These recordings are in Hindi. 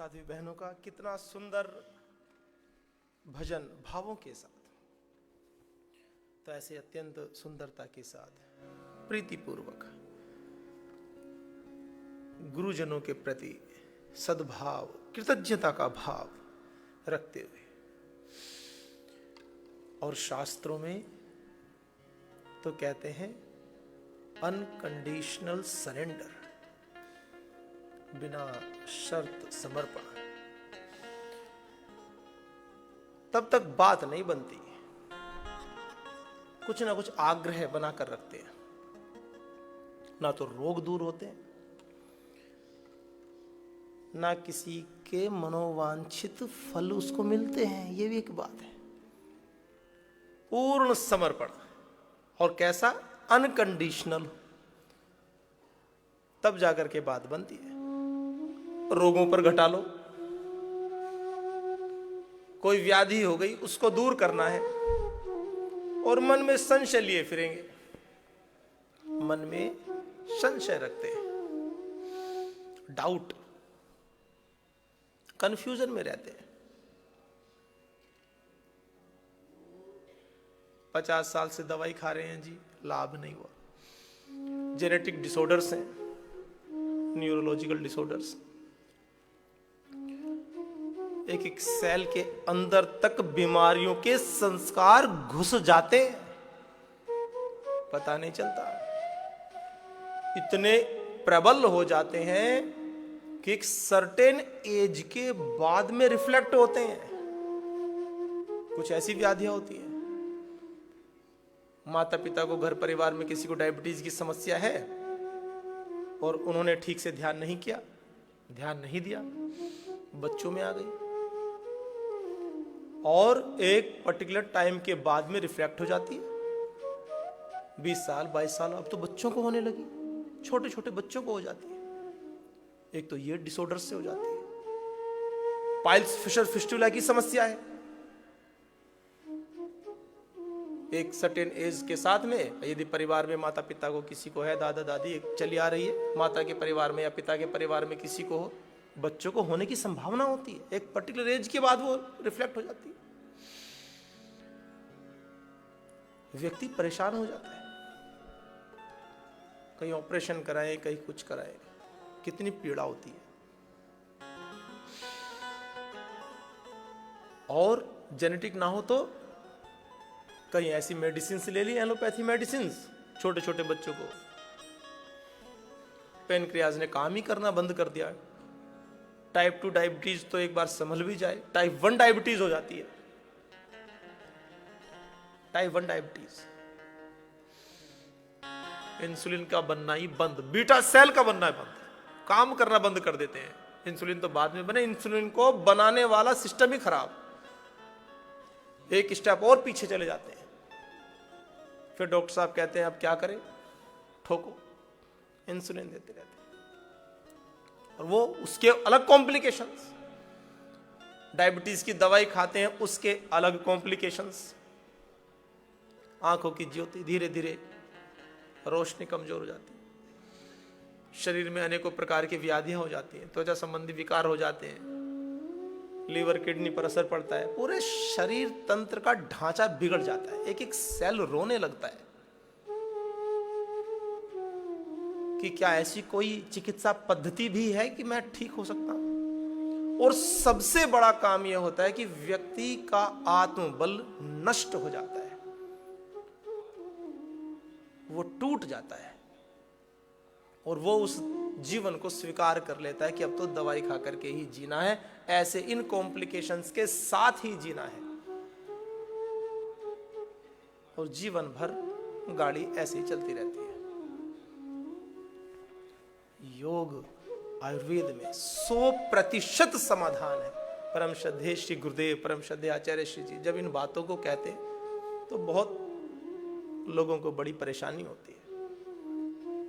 साध्वी बहनों का कितना सुंदर भजन भावों के साथ। तो ऐसे अत्यंत सुंदरता के साथ प्रीतिपूर्वक गुरुजनों के प्रति सद्भाव कृतज्ञता का भाव रखते हुए, और शास्त्रों में तो कहते हैं अनकंडीशनल सरेंडर, बिना शर्त समर्पण, तब तक बात नहीं बनती। कुछ ना कुछ आग्रह बनाकर रखते हैं, ना तो रोग दूर होते हैं, ना किसी के मनोवांछित फल उसको मिलते हैं। ये भी एक बात है। पूर्ण समर्पण, और कैसा? अनकंडीशनल, तब जाकर के बात बनती है। रोगों पर घटा लो, कोई व्याधि हो गई उसको दूर करना है और मन में संशय लिए फिरेंगे, मन में संशय रखते हैं, डाउट, कंफ्यूजन में रहते हैं। 50 साल से दवाई खा रहे हैं जी, लाभ नहीं हुआ। जेनेटिक डिसऑर्डर्स हैं, न्यूरोलॉजिकल डिसऑर्डर्स, एक एक सेल के अंदर तक बीमारियों के संस्कार घुस जाते हैं, पता नहीं चलता। इतने प्रबल हो जाते हैं कि एक सर्टेन एज के बाद में रिफ्लेक्ट होते हैं। कुछ ऐसी व्याधियां होती हैं, माता पिता को, घर परिवार में किसी को डायबिटीज की समस्या है और उन्होंने ठीक से ध्यान नहीं किया, ध्यान नहीं दिया, बच्चों में आ गई और एक पर्टिकुलर टाइम के बाद में रिफ्लेक्ट हो जाती है। 20 साल 22 साल अब तो बच्चों को होने लगी, छोटे छोटे बच्चों को हो जाती है। एक तो ये डिसऑर्डर से हो जाती है। पाइल्स फिशर फिस्टुला की समस्या है। एक सर्टेन एज के साथ में यदि परिवार में माता पिता को किसी को है, दादा दादी चली आ रही है, माता के परिवार में या पिता के परिवार में किसी को हो, बच्चों को होने की संभावना होती है। एक पर्टिकुलर एज के बाद वो रिफ्लेक्ट हो जाती है, व्यक्ति परेशान हो जाता है। कहीं ऑपरेशन कराए, कहीं कुछ कराए, कितनी पीड़ा होती है। और जेनेटिक ना हो तो कहीं ऐसी मेडिसिन ले ली, एलोपैथी मेडिसिन, छोटे छोटे बच्चों को पेनक्रियाज ने काम ही करना बंद कर दिया। टाइप 2 डायबिटीज तो एक बार संभल भी जाए, टाइप 1 डायबिटीज हो जाती है। टाइप 1 डायबिटीज, इंसुलिन का बनना ही बंद, बीटा सेल का बनना बंद, काम करना बंद कर देते हैं। इंसुलिन तो बाद में बने, इंसुलिन को बनाने वाला सिस्टम ही खराब, एक स्टेप और पीछे चले जाते हैं। फिर डॉक्टर साहब कहते हैं अब क्या करें, ठोको, इंसुलिन देते रहते हैं। और वो उसके अलग कॉम्प्लिकेशंस, डायबिटीज की दवाई खाते हैं उसके अलग कॉम्प्लिकेशंस, आंखों की ज्योति धीरे धीरे रोशनी कमजोर हो जाती है, शरीर में अनेकों प्रकार की व्याधियां हो जाती हैं, त्वचा संबंधी विकार हो जाते हैं, लीवर किडनी पर असर पड़ता है, पूरे शरीर तंत्र का ढांचा बिगड़ जाता है, एक एक सेल रोने लगता है कि क्या ऐसी कोई चिकित्सा पद्धति भी है कि मैं ठीक हो सकता हूं। और सबसे बड़ा काम यह होता है कि व्यक्ति का आत्मबल नष्ट हो जाता है, वो टूट जाता है और वो उस जीवन को स्वीकार कर लेता है कि अब तो दवाई खा करके ही जीना है, ऐसे इन कॉम्प्लिकेशंस के साथ ही जीना है, और जीवन भर गाड़ी ऐसे ही चलती रहती है। योग आयुर्वेद में 100% समाधान है। परम श्रद्धेय श्री गुरुदेव, परम श्रद्धेय आचार्य श्री जी जब इन बातों को कहते हैं तो बहुत लोगों को बड़ी परेशानी होती है,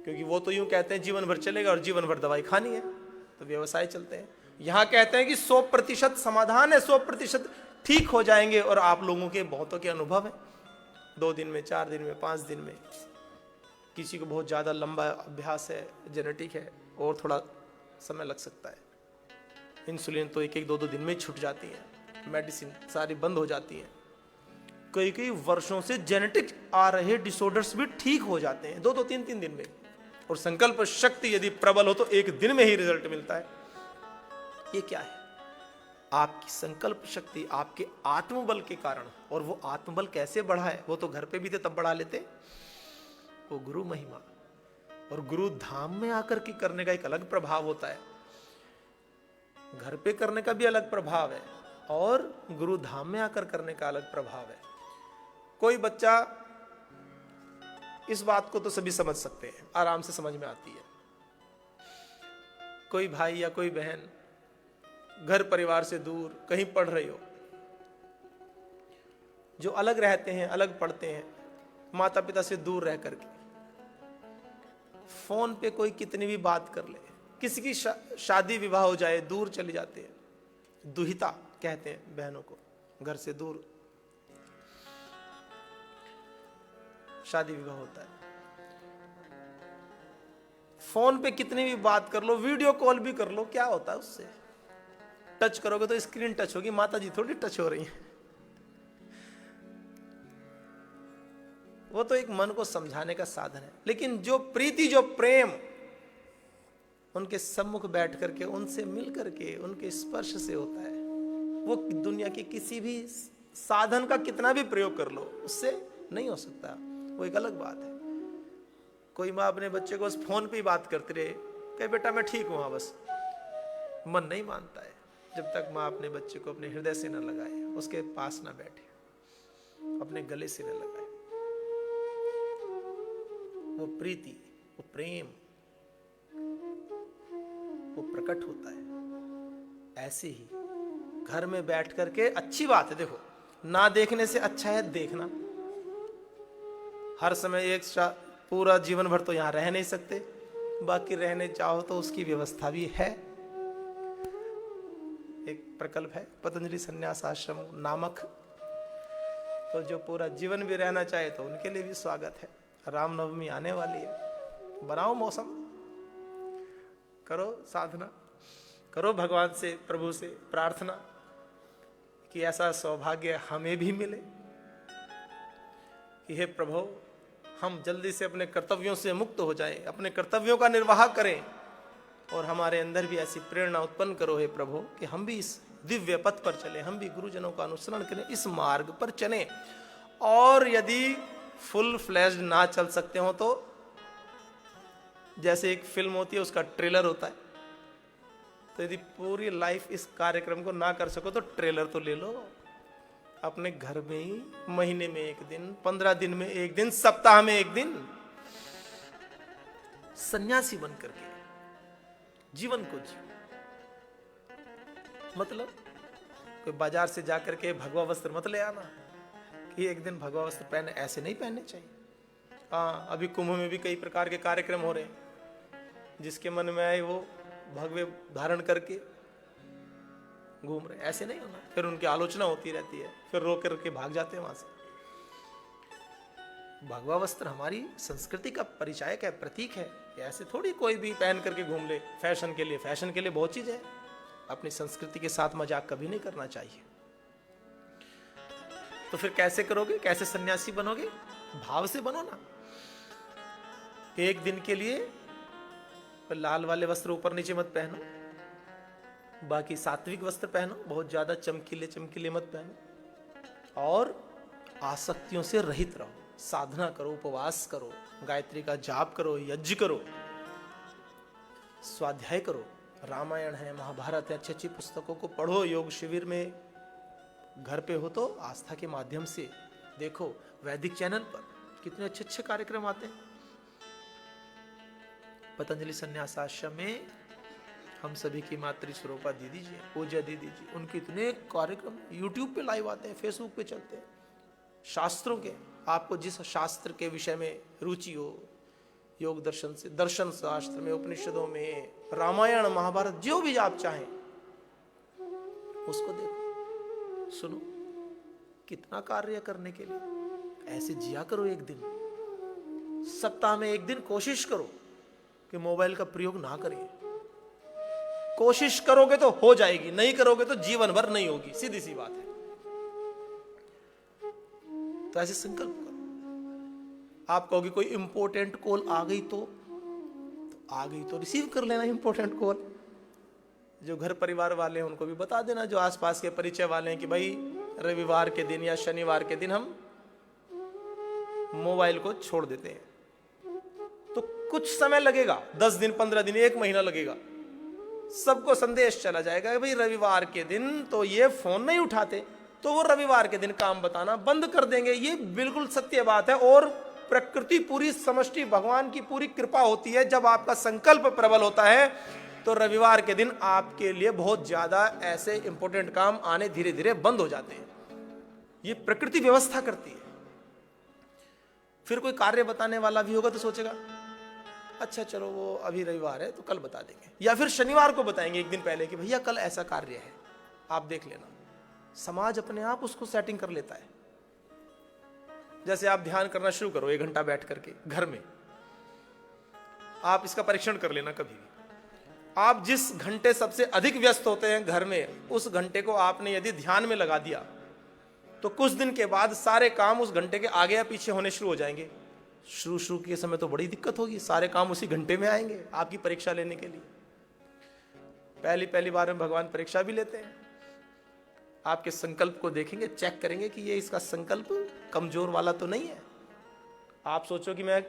क्योंकि वो तो यूं कहते हैं जीवन भर चलेगा और जीवन भर दवाई खानी है, तो व्यवसाय चलते हैं। यहां कहते हैं कि 100% समाधान है, 100% ठीक हो जाएंगे। और आप लोगों के बहुतों के अनुभव है, 2 दिन में, 4 दिन में, 5 दिन में, किसी को बहुत ज्यादा लंबा अभ्यास है, जेनेटिक है, और थोड़ा समय लग सकता है। इंसुलिन तो 1-1, 2-2 दिन में छूट जाती है, मेडिसिन सारी बंद हो जाती है। कई कई वर्षों से जेनेटिक आ रहे डिसऑर्डर्स भी ठीक हो जाते हैं 2-2, 3-3 दिन में। और संकल्प शक्ति यदि प्रबल हो तो 1 दिन में ही रिजल्ट मिलता है। ये क्या है? आपकी संकल्प शक्ति आपके आत्मबल के कारण। और वो आत्मबल कैसे बढ़ा है? वो तो घर पे भी थे तब बढ़ा लेते। वो गुरु महिमा और गुरु धाम में आकर के करने का एक अलग प्रभाव होता है। घर पे करने का भी अलग प्रभाव है और गुरु धाम में आकर करने का अलग प्रभाव है। कोई बच्चा, इस बात को तो सभी समझ सकते हैं, आराम से समझ में आती है। कोई भाई या कोई बहन घर परिवार से दूर कहीं पढ़ रही हो, जो अलग रहते हैं, अलग पढ़ते हैं, माता पिता से दूर रह करके, फोन पे कोई कितनी भी बात कर ले, किसी की शादी विवाह हो जाए, दूर चले जाते हैं। दुहिता कहते हैं बहनों को, घर से दूर शादी विवाह होता है। फोन पे कितनी भी बात कर लो, वीडियो कॉल भी कर लो, क्या होता है उससे? टच करोगे तो स्क्रीन टच होगी, माता जी थोड़ी टच हो रही है। वो तो एक मन को समझाने का साधन है। लेकिन जो प्रीति, जो प्रेम उनके सम्मुख बैठ करके, उनसे मिल करके, उनके स्पर्श से होता है, वो दुनिया के किसी भी साधन का कितना भी प्रयोग कर लो, उससे नहीं हो सकता। वो एक अलग बात है। कोई माँ अपने बच्चे को उस फोन पे ही बात करती रहे, कहे बेटा मैं ठीक हूं, बस मन नहीं मानता है जब तक माँ अपने बच्चे को अपने हृदय से न लगाए, उसके पास न बैठे, अपने गले से न लगाए। वो प्रीति, वो प्रेम, वो प्रकट होता है। ऐसे ही घर में बैठ करके, अच्छी बात है, देखो ना देखने से अच्छा है देखना। हर समय एक पूरा जीवन भर तो यहां रह नहीं सकते, बाकी रहने चाहो तो उसकी व्यवस्था भी है। एक प्रकल्प है पतंजलि संन्यास आश्रम नामक, तो जो पूरा जीवन भी रहना चाहे तो उनके लिए भी स्वागत है। रामनवमी आने वाली है, बनाओ मौसम, करो साधना, करो भगवान से, प्रभु से प्रार्थना कि ऐसा सौभाग्य हमें भी मिले कि हे प्रभु, हम जल्दी से अपने कर्तव्यों से मुक्त हो जाएं, अपने कर्तव्यों का निर्वाह करें, और हमारे अंदर भी ऐसी प्रेरणा उत्पन्न करो हे प्रभु कि हम भी इस दिव्य पथ पर चलें, हम भी गुरुजनों का अनुसरण करें, इस मार्ग पर चलें। और यदि फुल फ्लैश्ड ना चल सकते हो तो जैसे एक फिल्म होती है, उसका ट्रेलर होता है, तो यदि पूरी लाइफ इस कार्यक्रम को ना कर सको तो ट्रेलर तो ले लो अपने घर में ही, महीने में 1 दिन, 15 दिन में 1 दिन, सप्ताह में 1 दिन, सन्यासी बन करके जीवन को जियो। मतलब कोई बाजार से जाकर के भगवा वस्त्र मत ले आना कि 1 दिन भगवा वस्त्र पहने, ऐसे नहीं पहनने चाहिए। हाँ, अभी कुंभ में भी कई प्रकार के कार्यक्रम हो रहे हैं, जिसके मन में आए वो भगवे धारण करके घूम रहे, ऐसे नहीं होना। फिर उनकी आलोचना होती रहती है, फिर रो करके भाग जाते हैं वहां से। भगवा वस्त्र हमारी संस्कृति का परिचायक है, प्रतीक है। ऐसे थोड़ी कोई भी पहन करके घूम ले फैशन के लिए। फैशन के लिए बहुत चीज है, अपनी संस्कृति के साथ मजाक कभी नहीं करना चाहिए। तो फिर कैसे करोगे, कैसे सन्यासी बनोगे? भाव से बनो ना। 1 दिन के लिए लाल वाले वस्त्र ऊपर नीचे मत पहनो, बाकी सात्विक वस्त्र पहनो, बहुत ज्यादा चमकीले चमकीले मत पहनो, और आसक्तियों से रहित रहो। साधना करो, उपवास करो, गायत्री का जाप करो, यज्ञ करो, स्वाध्याय करो, रामायण है, महाभारत है, अच्छी अच्छी पुस्तकों को पढ़ो। योग शिविर में घर पे हो तो आस्था के माध्यम से देखो, वैदिक चैनल पर कितने अच्छे अच्छे कार्यक्रम आते हैं। पतंजलि संन्यास आश्रम में हम सभी की मातृ स्वरूपा दीदी जी, पूज्य दीदी जी, उनके इतने कार्यक्रम यूट्यूब पे लाइव आते हैं, फेसबुक पे चलते हैं। शास्त्रों के, आपको जिस शास्त्र के विषय में रुचि हो, योग दर्शन से, दर्शन शास्त्र में, उपनिषदों में, रामायण महाभारत, जो भी आप चाहें उसको देखो, सुनो। कितना कार्य करने के लिए। ऐसे जिया करो। 1 दिन, सप्ताह में 1 दिन कोशिश करो कि मोबाइल का प्रयोग ना करिए। कोशिश करोगे तो हो जाएगी, नहीं करोगे तो जीवन भर नहीं होगी, सीधी सी बात है। तो ऐसे संकल्प करो। आप कहोगे कोई इंपॉर्टेंट कॉल आ गई तो आ गई तो रिसीव कर लेना इंपॉर्टेंट कॉल। जो घर परिवार वाले हैं उनको भी बता देना, जो आसपास के परिचय वाले हैं, कि भाई रविवार के दिन या शनिवार के दिन हम मोबाइल को छोड़ देते हैं। तो कुछ समय लगेगा, 10 दिन, 15 दिन, 1 महीना लगेगा, सबको संदेश चला जाएगा भाई रविवार के दिन तो ये फोन नहीं उठाते, तो वो रविवार के दिन काम बताना बंद कर देंगे। ये बिल्कुल सत्य बात है। और प्रकृति पूरी समष्टि भगवान की पूरी कृपा होती है। जब आपका संकल्प प्रबल होता है तो रविवार के दिन आपके लिए बहुत ज्यादा ऐसे इंपॉर्टेंट काम आने धीरे धीरे बंद हो जाते हैं। ये प्रकृति व्यवस्था करती है। फिर कोई कार्य बताने वाला भी होगा तो सोचेगा अच्छा चलो वो अभी रविवार है तो कल बता देंगे, या फिर शनिवार को बताएंगे 1 दिन पहले कि भैया कल ऐसा कार्य है, आप देख लेना। समाज अपने आप उसको सेटिंग कर लेता है। जैसे आप ध्यान करना शुरू करो 1 घंटा बैठ करके घर में, आप इसका परीक्षण कर लेना कभी भी। आप जिस घंटे सबसे अधिक व्यस्त होते हैं घर में, उस घंटे को आपने यदि ध्यान में लगा दिया तो कुछ दिन के बाद सारे काम उस घंटे के आगे या पीछे होने शुरू हो जाएंगे। शुरू के समय तो बड़ी दिक्कत होगी, सारे काम उसी घंटे में आएंगे आपकी परीक्षा लेने के लिए। पहली बार में भगवान परीक्षा भी लेते हैं। आपके संकल्प को देखेंगे, चेक करेंगे कि ये इसका संकल्प कमजोर वाला तो नहीं है। आप सोचो कि मैं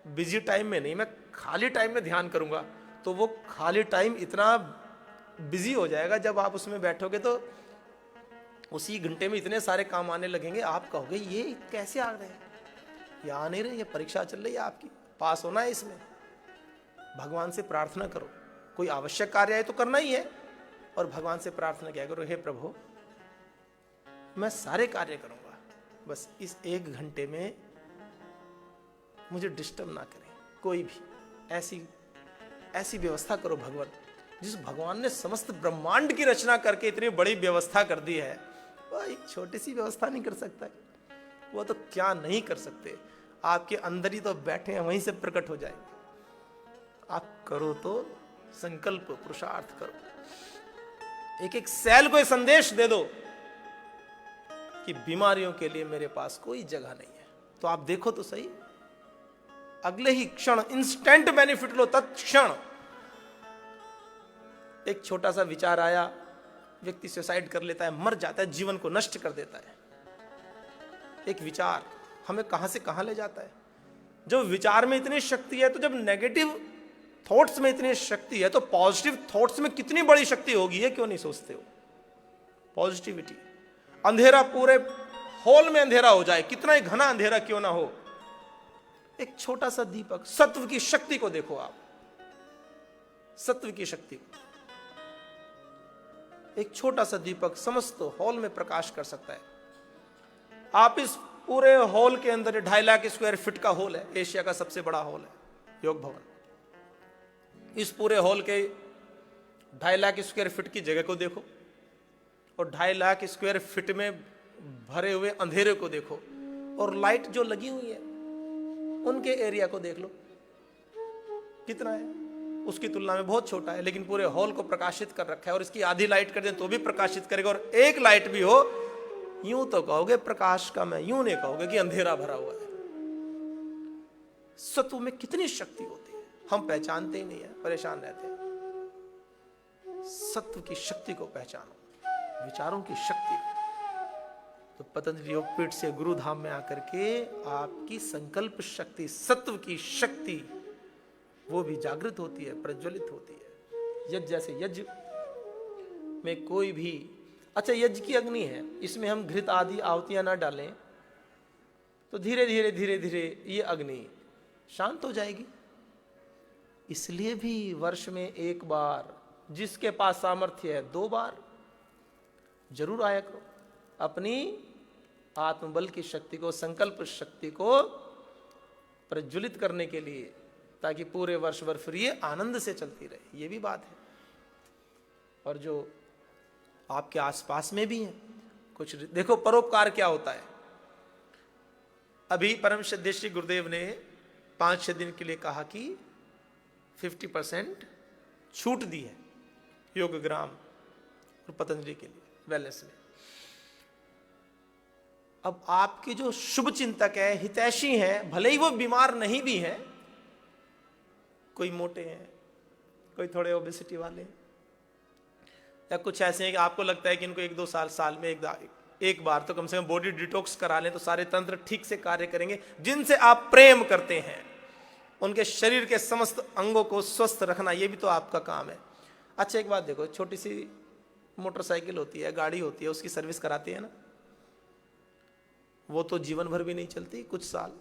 बिजी टाइम में नहीं, मैं खाली टाइम में ध्यान करूंगा, तो वो खाली टाइम इतना बिजी हो जाएगा, जब आप उसमें बैठोगे तो उसी घंटे में इतने सारे काम आने लगेंगे। आप कहोगे ये कैसे आ रहे हैं, ये आ नहीं रहे, ये परीक्षा चल रही है आपकी, पास होना है इसमें। भगवान से प्रार्थना करो, कोई आवश्यक कार्य है तो करना ही है, और भगवान से प्रार्थना क्या करो, हे प्रभु मैं सारे कार्य करूंगा, बस इस 1 घंटे में मुझे डिस्टर्ब ना करें कोई भी। ऐसी व्यवस्था करो भगवान। जिस भगवान ने समस्त ब्रह्मांड की रचना करके इतनी बड़ी व्यवस्था कर दी है, वह एक छोटी सी व्यवस्था नहीं कर सकता। वो तो क्या नहीं कर सकते, आपके अंदर ही तो बैठे हैं, वहीं से प्रकट हो जाएंगे। आप करो तो संकल्प पुरुषार्थ करो। एक सेल को संदेश दे दो कि बीमारियों के लिए मेरे पास कोई जगह नहीं है। तो आप देखो तो सही, अगले ही क्षण इंस्टेंट बेनिफिट लो, तत्क्षण। एक छोटा सा विचार आया, व्यक्ति सुसाइड कर लेता है, मर जाता है, जीवन को नष्ट कर देता है। एक विचार हमें कहां से कहां ले जाता है। जब विचार में इतनी शक्ति है, तो जब नेगेटिव थॉट्स में इतनी शक्ति है, तो पॉजिटिव थॉट्स में कितनी बड़ी शक्ति होगी, ये क्यों नहीं सोचते हो। पॉजिटिविटी। अंधेरा पूरे हॉल में अंधेरा हो जाए, कितना ही घना अंधेरा क्यों ना हो, एक छोटा सा दीपक, सत्व की शक्ति को देखो आप, सत्व की शक्ति। एक छोटा सा दीपक समस्त हॉल में प्रकाश कर सकता है। आप इस पूरे हॉल के अंदर 2.5 लाख स्क्वायर फीट का हॉल है, एशिया का सबसे बड़ा हॉल है योग भवन। इस पूरे हॉल के 2.5 लाख स्क्वायर फीट की जगह को देखो, और 2.5 लाख स्क्वायर फीट में भरे हुए अंधेरे को देखो, और लाइट जो लगी हुई है उनके एरिया को देख लो, कितना है, उसकी तुलना में बहुत छोटा है, लेकिन पूरे हॉल को प्रकाशित कर रखा है। और इसकी आधी लाइट कर दें तो भी प्रकाशित करेगा, और एक लाइट भी हो, यूं तो कहोगे प्रकाश का, मैं यूं नहीं कहोगे कि अंधेरा भरा हुआ है। सत्व में कितनी शक्ति होती है, हम पहचानते ही नहीं है, परेशान रहते हैं। सत्व की शक्ति को पहचानो, विचारों की शक्ति। तो पतंजलि योगपीठ से गुरु धाम में आकर के आपकी संकल्प शक्ति, सत्व की शक्ति, वो भी जागृत होती है, प्रज्वलित होती है। यज्ञ जैसे यज्ञ में कोई भी, अच्छा यज्ञ की अग्नि है, इसमें हम घृत आदि आहुतियां ना डालें तो धीरे धीरे धीरे धीरे ये अग्नि शांत हो जाएगी। इसलिए भी वर्ष में 1 बार, जिसके पास सामर्थ्य है 2 बार जरूर आया करो। अपनी आत्मबल की शक्ति को, संकल्प शक्ति को प्रज्वलित करने के लिए, ताकि पूरे वर्ष भर फिर ये आनंद से चलती रहे। ये भी बात है। और जो आपके आसपास में भी हैं कुछ, देखो परोपकार क्या होता है। अभी परम श्रद्धेय श्री गुरुदेव ने 5-6 दिन के लिए कहा कि 50% छूट दी है योग ग्राम और पतंजलि के लिए वेलनेस में। अब आपके जो शुभ चिंतक है, हितैषी हैं, भले ही वो बीमार नहीं भी हैं, कोई मोटे हैं, कोई थोड़े ओबेसिटी वाले, या कुछ ऐसे हैं कि आपको लगता है कि इनको 1-2 साल में एक बार तो कम से कम बॉडी डिटॉक्स करा लें तो सारे तंत्र ठीक से कार्य करेंगे। जिनसे आप प्रेम करते हैं उनके शरीर के समस्त अंगों को स्वस्थ रखना, ये भी तो आपका काम है। अच्छा एक बात देखो, छोटी सी मोटरसाइकिल होती है, गाड़ी होती है, उसकी सर्विस कराती है ना, वो तो जीवन भर भी नहीं चलती, कुछ साल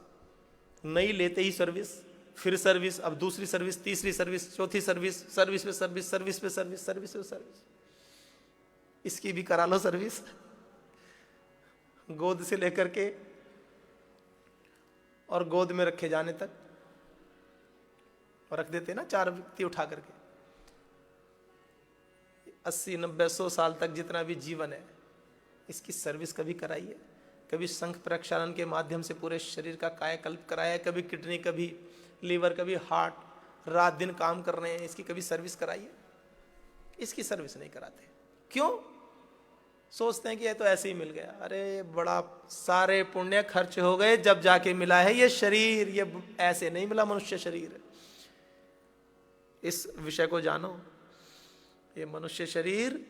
नई लेते ही सर्विस, फिर सर्विस, अब दूसरी सर्विस, तीसरी सर्विस, चौथी सर्विस, सर्विस पे सर्विस, सर्विस पे सर्विस, सर्विस पे सर्विस। इसकी भी करा लो सर्विस, गोद से लेकर के और गोद में रखे जाने तक, और रख देते ना 4 व्यक्ति उठा करके। 80, 90, 100 साल तक जितना भी जीवन है, इसकी सर्विस कभी कराइए। कभी शंख प्रक्षालन के माध्यम से पूरे शरीर का कायाकल्प कराया, कभी किडनी, कभी लीवर, कभी हार्ट, रात दिन काम कर रहे हैं, इसकी कभी सर्विस कराइए। इसकी सर्विस नहीं कराते। क्यों? सोचते हैं कि ये तो ऐसे ही मिल गया। अरे बड़ा सारे पुण्य खर्च हो गए जब जाके मिला है ये शरीर, ये ऐसे नहीं मिला मनुष्य शरीर। इस विषय को जानो, ये मनुष्य शरीर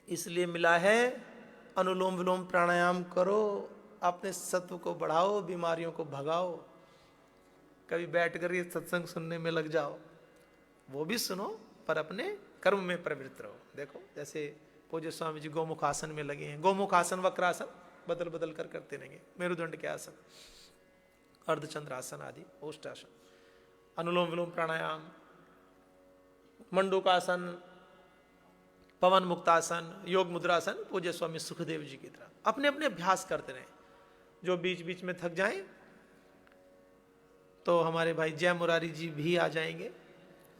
इसलिए मिला है, अनुलोम विलोम प्राणायाम करो, अपने सत्व को बढ़ाओ, बीमारियों को भगाओ। कभी बैठ कर ये सत्संग सुनने में लग जाओ, वो भी सुनो पर अपने कर्म में प्रवृत्त रहो। देखो जैसे पूज्य स्वामी जी गोमुख आसन में लगे हैं, गोमुख आसन, वक्रासन बदल बदल कर करते रहेंगे, मेरुदंड के आसन, अर्धचंद्र आसन आदि, ओष्ठासन, अनुलोम विलोम प्राणायाम, मंडूकासन, पवन मुक्तासन, योग मुद्रासन, पूज्य स्वामी सुखदेव जी की तरह अपने अपने अभ्यास करते रहे। जो बीच बीच में थक जाएं तो हमारे भाई जय मुरारी जी भी आ जाएंगे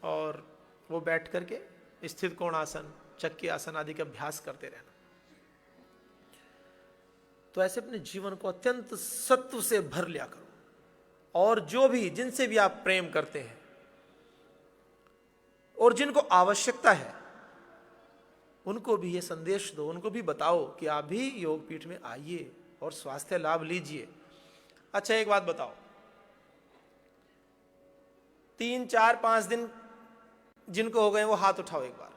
और वो बैठ करके स्थित कोण आसन, चक्की आसन आदि का अभ्यास करते रहना। तो ऐसे अपने जीवन को अत्यंत सत्व से भर लिया करो। और जो भी, जिनसे भी आप प्रेम करते हैं और जिनको आवश्यकता है, उनको भी ये संदेश दो, उनको भी बताओ कि आप भी योग पीठ में आइए और स्वास्थ्य लाभ लीजिए। अच्छा एक बात बताओ, 3, 4, 5 दिन जिनको हो गए वो हाथ उठाओ एक बार।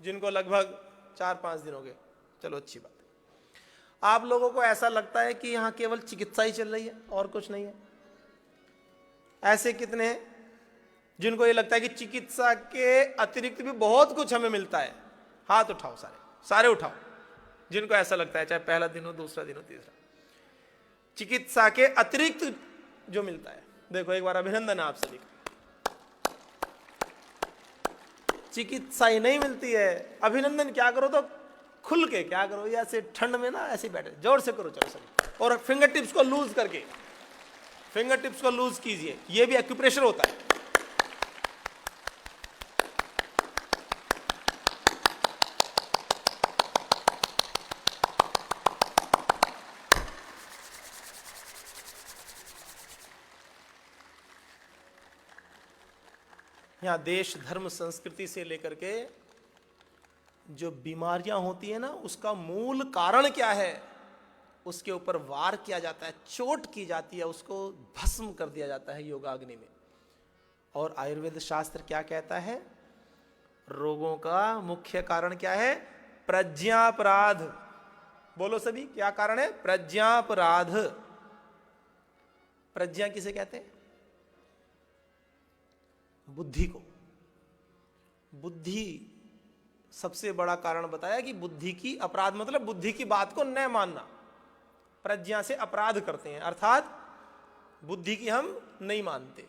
जिनको लगभग 4-5 दिन हो गए, चलो अच्छी बात है। आप लोगों को ऐसा लगता है कि यहां केवल चिकित्सा ही चल रही है और कुछ नहीं है? ऐसे कितने हैं जिनको ये लगता है कि चिकित्सा के अतिरिक्त भी बहुत कुछ हमें मिलता है? हाथ उठाओ, सारे उठाओ जिनको ऐसा लगता है, चाहे पहला दिन हो, दूसरा दिन हो, तीसरा। चिकित्सा के अतिरिक्त जो मिलता है, देखो एक बार अभिनंदन है आप सभी का। चिकित्सा ही नहीं मिलती है, अभिनंदन क्या करो तो खुल के क्या करो, या ऐसे ठंड में ना ऐसे बैठे, जोर से करो चलो सभी। और फिंगर टिप्स को लूज करके, फिंगर टिप्स को लूज कीजिए, ये भी एक्यूप्रेशर होता है। यहाँ देश, धर्म, संस्कृति से लेकर के जो बीमारियां होती है ना, उसका मूल कारण क्या है, उसके ऊपर वार किया जाता है, चोट की जाती है, उसको भस्म कर दिया जाता है योगाग्नि में। और आयुर्वेद शास्त्र क्या कहता है? रोगों का मुख्य कारण क्या है? प्रज्ञापराध। बोलो सभी, क्या कारण है? प्रज्ञापराध। प्रज्ञा किसे कहते हैं? बुद्धि को। बुद्धि सबसे बड़ा कारण बताया कि बुद्धि की अपराध, मतलब बुद्धि की बात को न मानना। प्रज्ञा से अपराध करते हैं, अर्थात बुद्धि की हम नहीं मानते।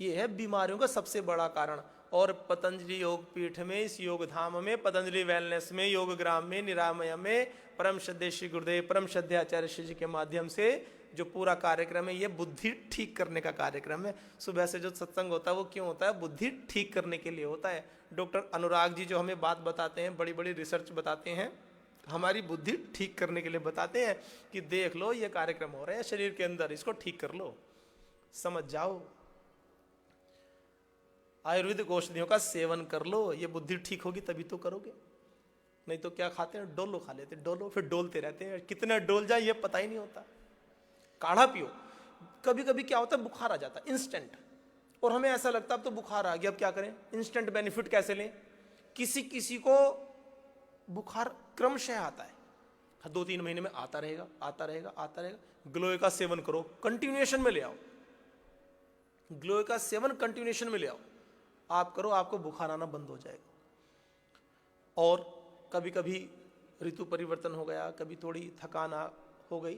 यह है बीमारियों का सबसे बड़ा कारण। और पतंजलि योग पीठ में, इस योग धाम में, पतंजलि वेलनेस में, योग ग्राम में, निरामय में, परम श्रद्धेय श्री गुरुदेव, परम श्रद्धेय आचार्य श्री जी के माध्यम से जो पूरा कार्यक्रम है, ये बुद्धि ठीक करने का कार्यक्रम है। सुबह से जो सत्संग होता है वो क्यों होता है? बुद्धि ठीक करने के लिए होता है। डॉक्टर अनुराग जी जो हमें बात बताते हैं, बड़ी बड़ी रिसर्च बताते हैं, हमारी बुद्धि ठीक करने के लिए बताते हैं कि देख लो ये कार्यक्रम हो रहे हैं शरीर के अंदर, इसको ठीक कर लो, समझ जाओ। आयुर्वेदिक औषधियों का सेवन कर लो, ये बुद्धि ठीक होगी तभी तो करोगे। नहीं तो क्या खाते हैं, डोलो खा लेते, डोलो फिर डोलते रहते हैं, कितने डोल जाए ये पता ही नहीं होता। काढ़ा पियो। कभी कभी क्या होता है, बुखार आ जाता है इंस्टेंट, और हमें ऐसा लगता है अब तो बुखार आ गया, अब क्या करें, इंस्टेंट बेनिफिट कैसे लें। किसी किसी को बुखार क्रमशः आता है, 2-3 महीने में आता रहेगा आता रहेगा आता रहेगा। ग्लोए का सेवन करो, कंटिन्यूएशन में ले आओ, ग्लोए का सेवन कंटिन्यूएशन में ले आओ, आप करो, आपको बुखार आना बंद हो जाएगा। और कभी कभी ऋतु परिवर्तन हो गया, कभी थोड़ी थकान हो गई,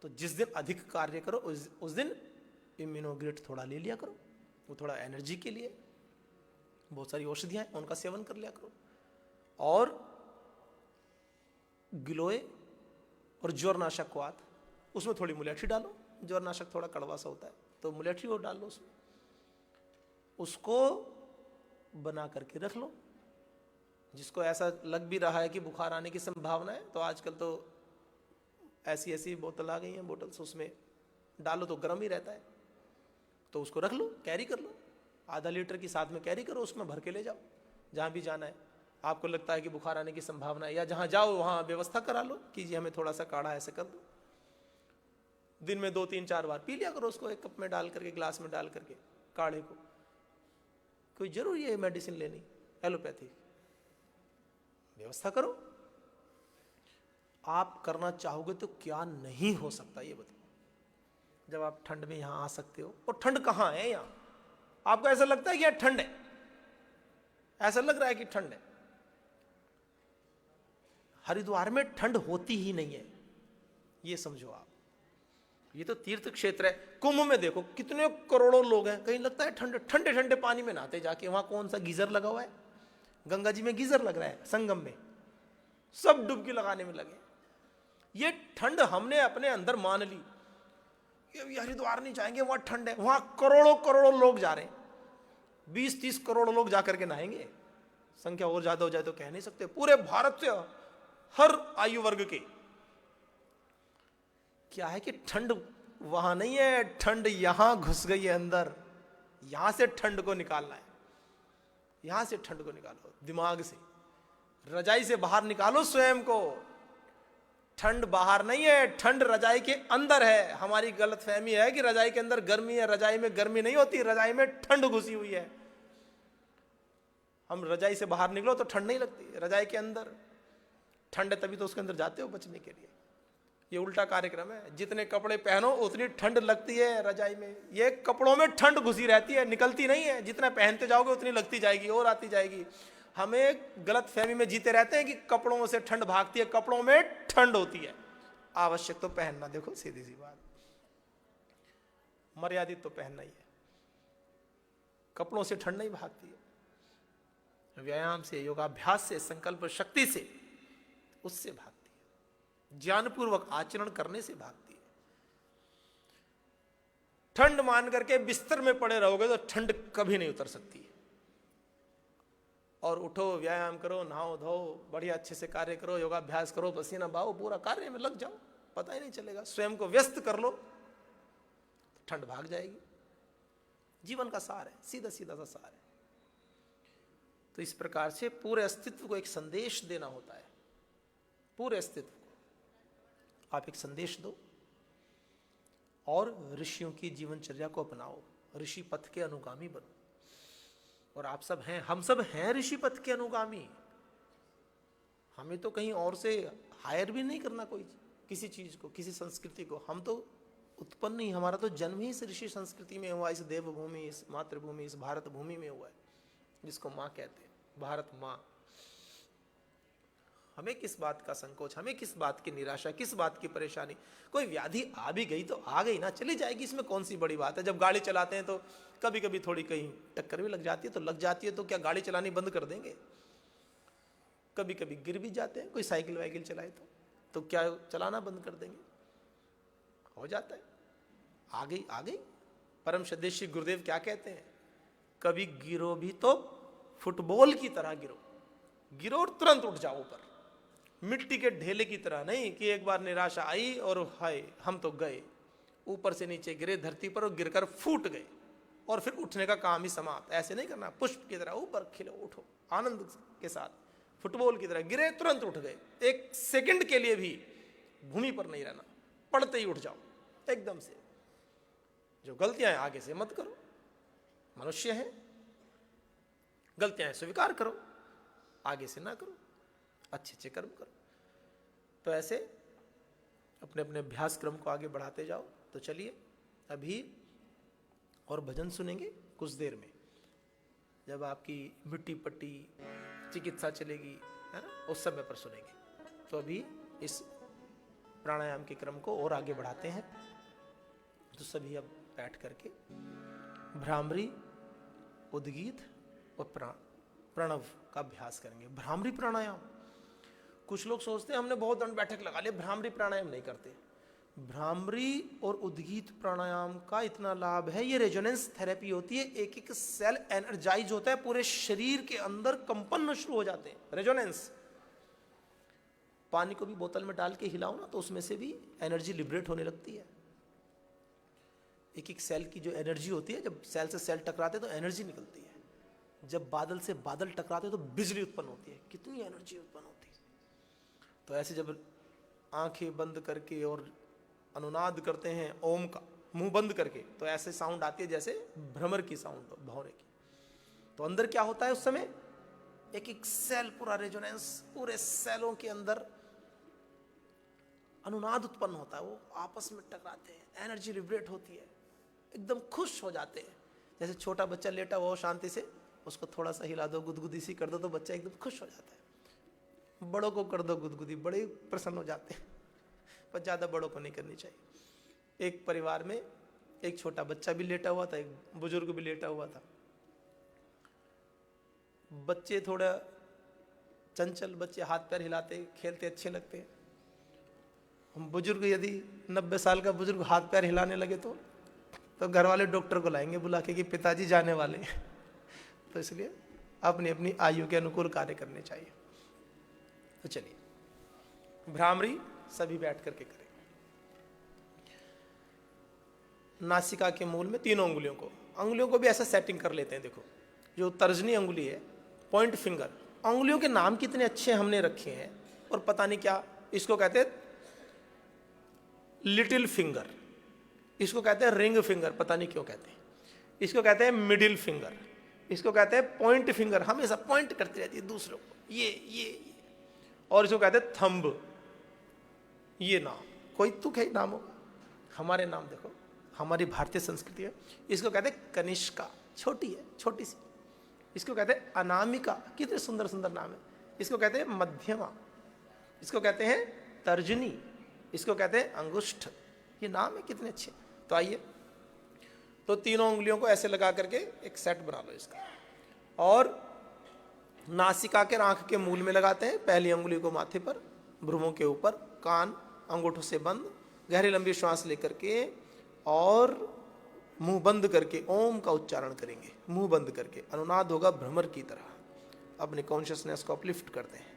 तो जिस दिन अधिक कार्य करो उस दिन इम्यूनोग्रेट थोड़ा ले लिया करो, वो थोड़ा एनर्जी के लिए। बहुत सारी औषधियां हैं, उनका सेवन कर लिया करो। और गिलोय और ज्वरनाशक को आत, उसमें थोड़ी मुलेठी डालो, ज्वरनाशक थोड़ा कड़वा सा होता है तो मुलेठी वो डाल लो उसमें, उसको बना करके रख लो। जिसको ऐसा लग भी रहा है कि बुखार आने की संभावना है, तो आजकल तो ऐसी ऐसी बोतल आ गई हैं, बोतल्स, उसमें डालो तो गर्म ही रहता है, तो उसको रख लो, कैरी कर लो, आधा लीटर की साथ में कैरी करो, उसमें भर के ले जाओ जहाँ भी जाना है। आपको लगता है कि बुखार आने की संभावना है, या जहाँ जाओ वहाँ व्यवस्था करा लो कि जी हमें थोड़ा सा काढ़ा ऐसे कर दो। दिन में 2-3-4 बार पी लिया करो उसको, एक कप में डाल करके, ग्लास में डाल करके काढ़े को। कोई जरूरी है मेडिसिन लेनी एलोपैथी, व्यवस्था करो। आप करना चाहोगे तो क्या नहीं हो सकता ये बताओ। जब आप ठंड में यहां आ सकते हो, और ठंड कहां है, यहां आपको ऐसा लगता है कि यहां ठंड है, ऐसा लग रहा है कि ठंड है। हरिद्वार में ठंड होती ही नहीं है, ये समझो आप। ये तो तीर्थ क्षेत्र है। कुंभ में देखो कितने करोड़ों लोग हैं, कहीं लगता है ठंडे ठंडे ठंडे पानी में नहाते जाके, वहां कौन सा गीजर लगा हुआ है, गंगा जी में गीजर लग रहा है, संगम में सब डुबकी लगाने में लगे। ये ठंड हमने अपने अंदर मान ली, हरिद्वार नहीं जाएंगे वहां ठंड है, वहां करोड़ों करोड़ों लोग जा रहे हैं, 20-30 करोड़ लोग जाकर के नहाएंगे। संख्या और ज्यादा हो जाए तो कह नहीं सकते, पूरे भारत से हर आयु वर्ग के। क्या है कि ठंड वहां नहीं है, ठंड यहां घुस गई है अंदर, यहां से ठंड को निकालना है, यहां से ठंड को निकालो दिमाग से, रजाई से बाहर निकालो स्वयं को। ठंड बाहर नहीं है, ठंड रजाई के अंदर है। हमारी गलतफहमी है कि रजाई के अंदर गर्मी है, रजाई में गर्मी नहीं होती, रजाई में ठंड घुसी हुई है। हम रजाई से बाहर निकलो तो ठंड नहीं लगती, रजाई के अंदर ठंड है तभी तो उसके अंदर जाते हो बचने के लिए। ये उल्टा कार्यक्रम है, जितने कपड़े पहनो उतनी ठंड लगती है रजाई में, ये कपड़ों में ठंड घुसी रहती है, निकलती नहीं है। जितना पहनते जाओगे उतनी लगती जाएगी और आती जाएगी। हमें गलत फहमी में जीते रहते हैं कि कपड़ों से ठंड भागती है, कपड़ों में ठंड होती है। आवश्यक तो पहनना, देखो सीधी सी बात, मर्यादित तो पहनना ही है, कपड़ों से ठंड नहीं भागती है। व्यायाम से, योगाभ्यास से, संकल्प शक्ति से, उससे भागती है, ज्ञानपूर्वक आचरण करने से भागती है। ठंड मान करके बिस्तर में पड़े रहोगे तो ठंड कभी नहीं उतर सकती। और उठो, व्यायाम करो, नहाओ धो, बढ़िया अच्छे से कार्य करो, योगाभ्यास करो, पसीना बहाओ, पूरा कार्य में लग जाओ, पता ही नहीं चलेगा। स्वयं को व्यस्त कर लो, ठंड भाग जाएगी। जीवन का सार है, सीधा सीधा सा सार है। तो इस प्रकार से पूरे अस्तित्व को एक संदेश देना होता है, पूरे अस्तित्व को आप एक संदेश दो और ऋषियों की जीवनचर्या को अपनाओ, ऋषि पथ के अनुगामी बनो। और आप सब हैं, हम सब हैं ऋषि पथ के अनुगामी। हमें तो कहीं और से हायर भी नहीं करना कोई किसी चीज को, किसी संस्कृति को। हम तो उत्पन्न ही, हमारा तो जन्म ही इस ऋषि संस्कृति में हुआ, इस देवभूमि, इस मातृभूमि, इस भारत भूमि में हुआ है, जिसको माँ कहते हैं, भारत माँ। हमें किस बात का संकोच, हमें किस बात की निराशा, किस बात की परेशानी। कोई व्याधि आ भी गई तो आ गई ना, चली जाएगी, इसमें कौन सी बड़ी बात है। जब गाड़ी चलाते हैं तो कभी कभी थोड़ी कहीं टक्कर भी लग जाती है, तो लग जाती है, तो क्या गाड़ी चलानी बंद कर देंगे? कभी कभी गिर भी जाते हैं, कोई साइकिल वाइकिल चलाए तो क्या चलाना बंद कर देंगे? हो जाता है, आ गई आ गई। परम सदेशी गुरुदेव क्या कहते हैं, कभी गिरो भी तो फुटबॉल की तरह गिरो, गिरो और तुरंत उठ जाओ ऊपर, मिट्टी के ढेले की तरह नहीं कि एक बार निराशा आई और हाय हम तो गए, ऊपर से नीचे गिरे धरती पर और गिरकर फूट गए। और फिर उठने का काम ही समाप्त। ऐसे नहीं करना, पुष्प की तरह ऊपर खिलो, उठो आनंद के साथ, फुटबॉल की तरह गिरे तुरंत उठ गए, एक सेकंड के लिए भी भूमि पर नहीं रहना, पड़ते ही उठ जाओ एकदम से। जो गलतियां हैं आगे से मत करो, मनुष्य हैं, गलतियां स्वीकार करो, आगे से ना करो, अच्छे अच्छे कर्म करो। तो ऐसे अपने अपने अभ्यास क्रम को आगे बढ़ाते जाओ। तो चलिए अभी और भजन सुनेंगे कुछ देर में, जब आपकी मिट्टी पट्टी चिकित्सा चलेगी, है ना, उस समय पर सुनेंगे। तो अभी इस प्राणायाम के क्रम को और आगे बढ़ाते हैं। तो सभी अब बैठ करके भ्रामरी, उद्गीत और प्रणव का अभ्यास करेंगे। भ्रामरी प्राणायाम, कुछ लोग सोचते हैं हमने बहुत दंड बैठक लगा लिया, भ्रामरी प्राणायाम नहीं करते। भ्रामरी और उद्गीत प्राणायाम का इतना लाभ है, ये रेजोनेंस थेरेपी होती है, एक एक सेल एनर्जाइज होता है, पूरे शरीर के अंदर कंपन शुरू हो जाते हैं, रेजोनेंस। पानी को भी बोतल में डाल के हिलाओ ना, तो उसमें से भी एनर्जी लिबरेट होने लगती है। एक एक सेल की जो एनर्जी होती है, जब सेल से सेल टकराते तो एनर्जी निकलती है, जब बादल से बादल टकराते तो बिजली उत्पन्न होती है, कितनी एनर्जी उत्पन्न होती है। तो ऐसे जब आंखें बंद करके और अनुनाद करते हैं ओम का, मुंह बंद करके, तो ऐसे साउंड आती है जैसे भ्रमर की साउंड, भौरे की। तो अंदर क्या होता है उस समय, एक एक सेल पूरा रेजोनेंस, पूरे सेलों के अंदर अनुनाद उत्पन्न होता है, वो आपस में टकराते हैं, एनर्जी लिबरेट होती है, एकदम खुश हो जाते हैं। जैसे छोटा बच्चा लेटा हुआ हो शांति से, उसको थोड़ा सा हिला दो, गुदगुदी सी कर दो, तो बच्चा एकदम खुश हो जाता है। बड़ों को कर दो गुदगुदी, बड़े प्रसन्न हो जाते हैं, पर ज़्यादा बड़ों को नहीं करनी चाहिए। एक परिवार में एक छोटा बच्चा भी लेटा हुआ था, एक बुजुर्ग भी लेटा हुआ था। बच्चे थोड़ा चंचल, बच्चे हाथ पैर हिलाते खेलते अच्छे लगते हैं। हम बुजुर्ग, यदि 90 साल का बुजुर्ग हाथ पैर हिलाने लगे तो घर वाले डॉक्टर को लाएंगे बुला के कि पिताजी जाने वाले हैं। तो इसलिए अपनी अपनी आयु के अनुकूल कार्य करने चाहिए। तो चलिए भ्रामरी सभी बैठ करके करें। नासिका के मूल में तीनों अंगुलियों को भी ऐसा सेटिंग कर लेते हैं। देखो, जो तर्जनी अंगुली है, पॉइंट फिंगर, अंगुलियों के नाम कितने अच्छे हमने रखे हैं, और पता नहीं क्या, इसको कहते हैं लिटिल फिंगर, इसको कहते हैं रिंग फिंगर, पता नहीं क्यों कहते हैं, इसको कहते हैं मिडिल फिंगर, इसको कहते हैं पॉइंट फिंगर, हमेशा पॉइंट करती रहती है दूसरों को, ये। और इसको कहते हैं थंब। ये नाम कोई तुक है नाम होगा, हमारे नाम देखो, हमारी भारतीय संस्कृति है। इसको कहते हैं कनिष्का, छोटी है, छोटी सी। इसको कहते हैं अनामिका, कितने सुंदर सुंदर नाम है। इसको कहते हैं मध्यमा, इसको कहते हैं तर्जनी, इसको कहते हैं अंगुष्ठ। ये नाम है कितने अच्छे। तो आइए, तो तीनों उंगलियों को ऐसे लगा करके एक सेट बना लो इसका, और नासिका के आंख के मूल में लगाते हैं। पहली उंगली को माथे पर, भ्रूमों के ऊपर, कान अंगूठों से बंद, गहरी लंबी श्वास लेकर के और मुंह बंद करके ओम का उच्चारण करेंगे। मुंह बंद करके अनुनाद होगा भ्रमर की तरह। अपने कॉन्शियसनेस को अपलिफ्ट करते हैं।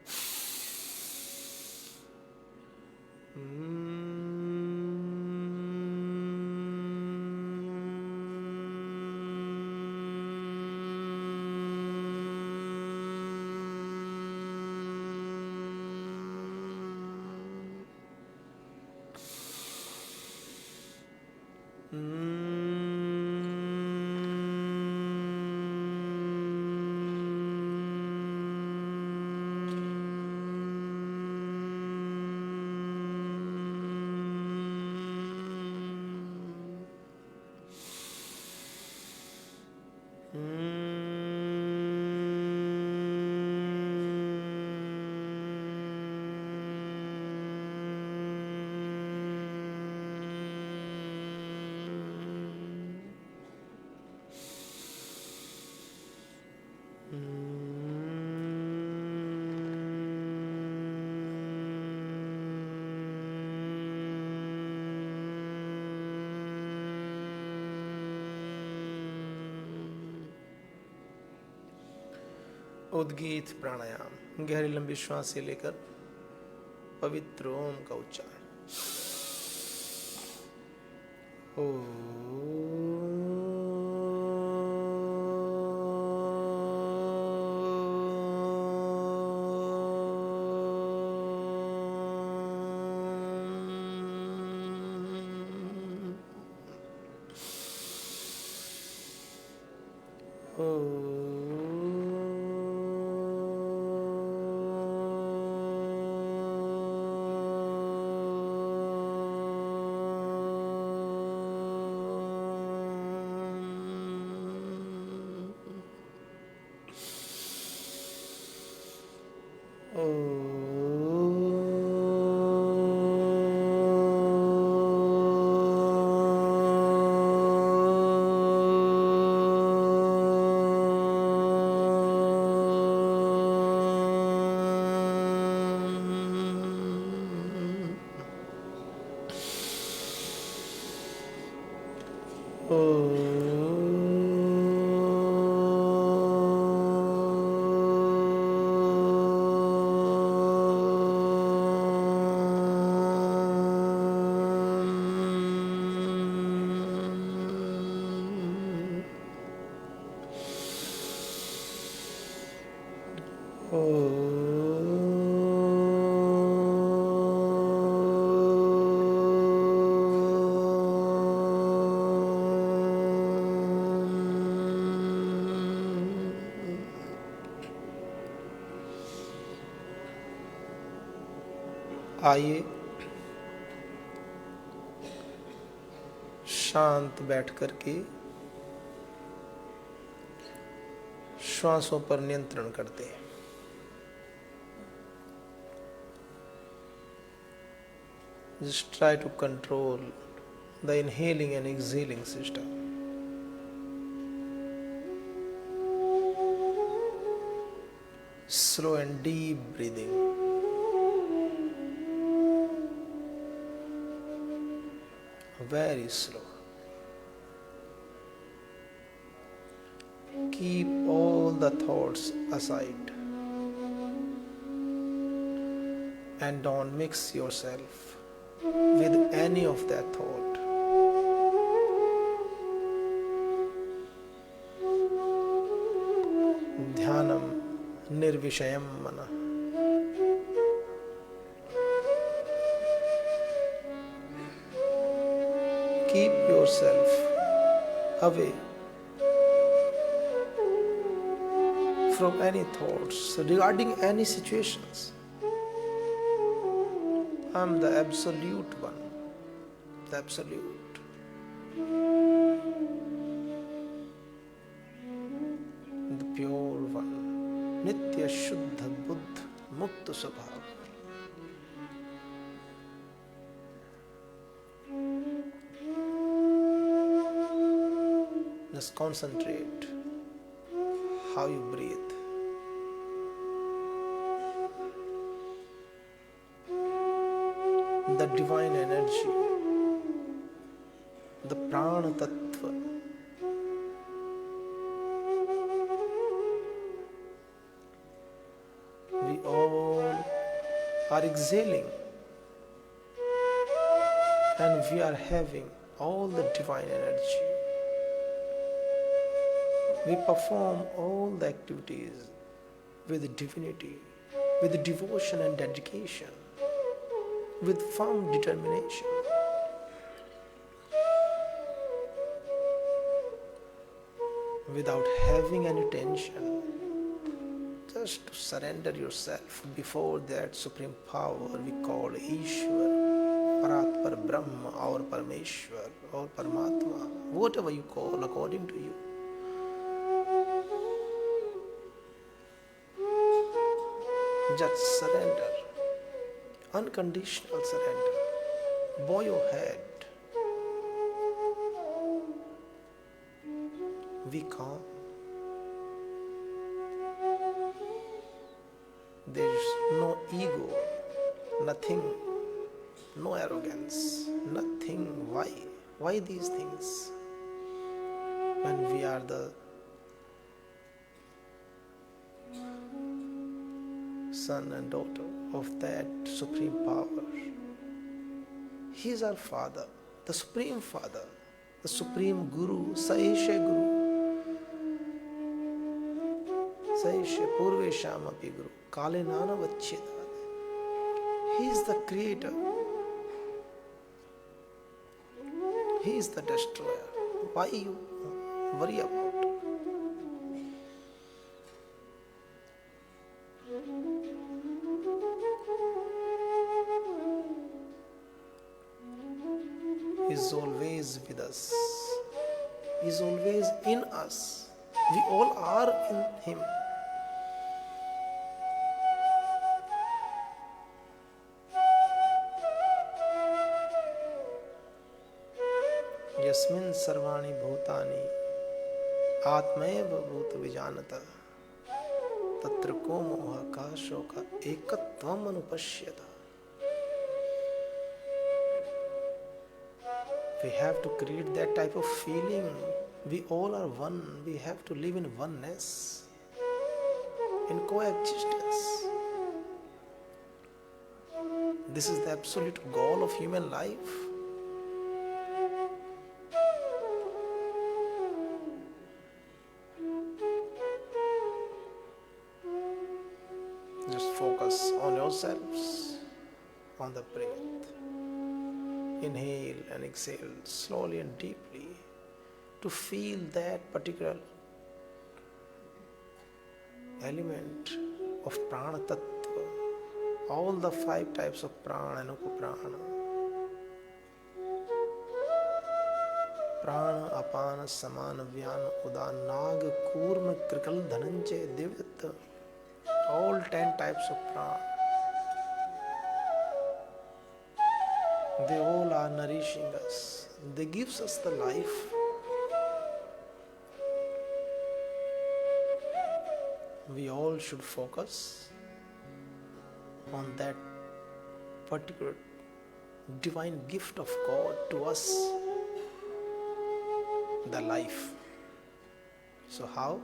उद्गीत प्राणायाम, गहरी लंबी श्वास से लेकर पवित्र ओम का उच्चारण। ओ आइए शांत बैठ करके श्वासों पर नियंत्रण करते हैं। Just try to control the inhaling and exhaling system. Slow and deep breathing. Very slow. Keep all the thoughts aside and don't mix yourself with any of that thought. Dhyanam nirvishayam mana. Keep yourself away from any thoughts regarding any situations. I am the absolute one, the absolute. The pure one, Nitya Shuddha Buddha Mukta Swabhav. Just concentrate how you breathe. The divine energy, the prana tattva, we all are exhaling and we are having all the divine energy. We perform all the activities with divinity, with devotion and dedication, with firm determination. Without having any tension, just to surrender yourself before that supreme power we call Ishwar, Paratpar Brahma or Parameshwar or Paramatma, whatever you call according to you. Just surrender. Unconditional surrender. Bow your head. Be calm. There is no ego, nothing, no arrogance, nothing. Why? Why these things? When we are the son and daughter of that supreme power. He is our father, the supreme father, the supreme guru, Saisha Guru. Saisha Purvesham api Guru, Kale Nana Vachchedade. He is the creator. He is the destroyer. Why you worry about? is always with us, is always in us. We all are in him. यस्मिन् सर्वाणि भूतानि आत्मैव भूत विजानत तत्र को मोह का शोक एकत्वम् अनुपश्यत. We have to create that type of feeling. We all are one. We have to live in oneness, in coexistence. This is the absolute goal of human life. Just focus on yourselves, on the breath. Inhale and exhale slowly and deeply to feel that particular element of prana tattva. All the 5 types of prana, anuko prana. Prana, apana, samana, vyana, udan, nag, kurma, krikal, dhananjay, divyat. All 10 types of prana. They all are nourishing us. They gives us the life. We all should focus on that particular divine gift of God to us, the life. So how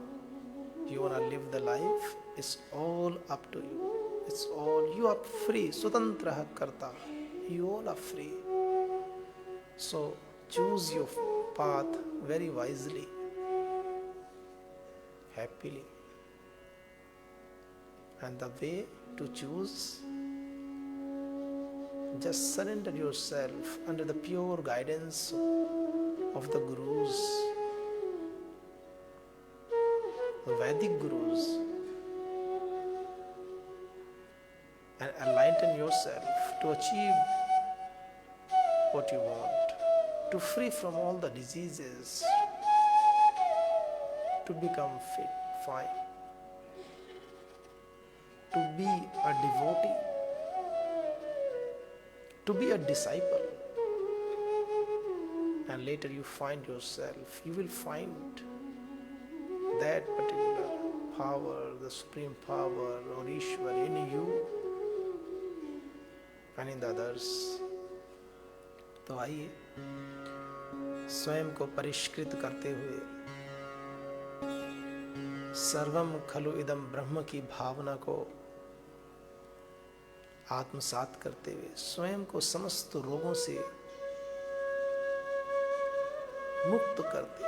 you want to live the life? It's all up to you. It's all, you are free. Swatantraha karta. You all are free. So choose your path very wisely, happily. And the way to choose, just surrender yourself under the pure guidance of the gurus, the Vedic gurus, and enlighten yourself to achieve what you want, to free from all the diseases, to become fit, fine, to be a devotee, to be a disciple. And later you find yourself, you will find that particular power, the supreme power or Ishwar in you and in the others. तो आइए स्वयं को परिष्कृत करते हुए सर्वम खलु इदम ब्रह्म की भावना को आत्मसात करते हुए स्वयं को समस्त रोगों से मुक्त करते